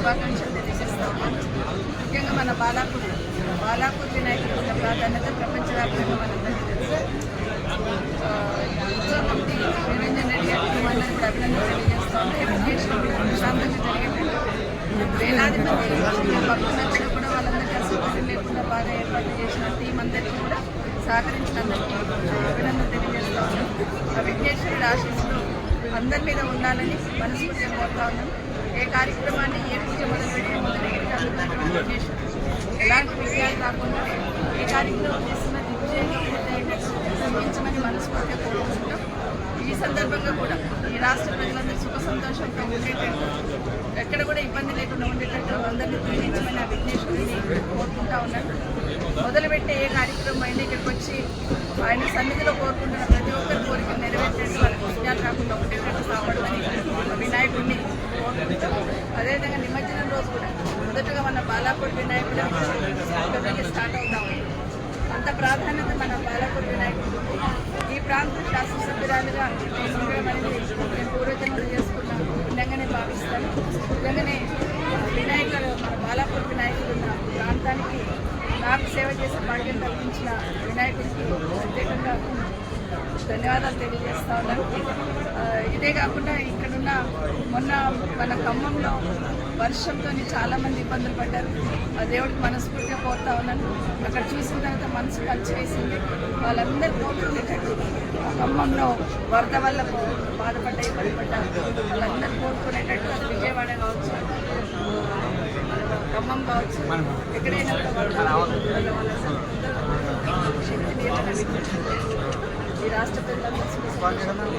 శుభాకాంక్షలు తెలియజేస్తా ఉన్నాను. ముఖ్యంగా మన బాలాపూర్ వినాయకుడి ఉన్న ప్రాధాన్యత ప్రపంచవ్యాప్తంగా మనందరికీ తెలుసు. ఉత్సవ కమిటీ నిరంజన్ రెడ్డి గారికి మనందరికీ అభినందనలు తెలియజేస్తా ఉన్నాం. ప్రశాంతంగా జరిగేటట్టు వేలాది మంది భక్తులు వచ్చినా కూడా వాళ్ళందరికీ అసౌకర్యం లేకుండా బాగా ఏర్పాటు చేసిన టీం అందరికీ కూడా సహకరించినందరికీ అభినందనలు తెలియజేస్తా ఉన్నాం. ఆ విఘ్నేశ్వరుడి ఆశీస్సులు అందరి మీద ఉండాలని మనస్ఫూర్తిగా కోరుతా ఉన్నాం. ఏ కార్యక్రమాన్ని ఏ పూజ మొదలుపెట్టి అందుతున్నటువంటి విఘ్నేశ్వరుడు ఎలాంటి విజయాలు రాకుండా ఏ కార్యక్రమం చేస్తున్న దిగ్విజయంగా పూర్తయ్యేటట్టు శ్రమించమని మనస్ఫూర్తిగా కోరుకుంటున్నాం. ఈ సందర్భంగా కూడా ఈ రాష్ట్ర ప్రజలందరూ సుఖ సంతోషంగా ఉండేటట్టు ఎక్కడ కూడా ఇబ్బంది లేకుండా ఉండేటట్టు అందరినీ దీవించమని ఆ విఘ్నేశ్వరుడిని కోరుకుంటా ఉన్నాను. మొదలుపెట్టే ఏ కార్యక్రమం అయినా ఇక్కడికి వచ్చి ఆయన సన్నిధిలో కోరుకుంటున్న ప్రతి ఒక్కరి కోరికలు నెరవేర్చేసి వాళ్ళకి విజయాలు రాకుండా ఉండేటట్టు కాపాడమని వినాయకుడిని కోరుకుంటాం. అదేవిధంగా నిమజ్జనం రోజు కూడా మొదటగా మన బాలాపూర్ వినాయకుడు స్టార్ట్ అవుతాము. అంత ప్రాధాన్యత మన బాలాపూర్ వినాయకుడు. ఈ ప్రాంత శాసనసభ్యురాలుగా ఉండడం అనేది నేను పూర్వజన్మలు చేసుకున్న విధంగానే భావిస్తాను. నిజంగానే వినాయకుడు మన బాలాపూర్ వినాయకుడు ఉన్న ప్రాంతానికి నాకు సేవ చేసే భాగ్యం కల్పించిన వినాయకుడికి ప్రత్యేకంగా ధన్యవాదాలు తెలియజేస్తా ఉన్నాను. ఇదే కాకుండా ఇక్కడున్న మొన్న మన ఖమ్మంలో వర్షంతో చాలామంది ఇబ్బందులు పడ్డారు. ఆ దేవుడికి మనస్ఫూర్తిగా కోరుతా ఉన్నాను. అక్కడ చూసిన తర్వాత మనసు కలిసివేసింది. వాళ్ళందరూ కోరుకునేటట్టు ఖమ్మంలో వరద వల్ల బాధపడ్డ ఇబ్బంది పడ్డారు. వాళ్ళందరూ కోరుకునేటట్టు అది విజయవాడ కావచ్చు, ఖమ్మం కావచ్చు, ఎక్కడైనా శక్తిని ఈ రాష్ట్ర ప్రజలందరూ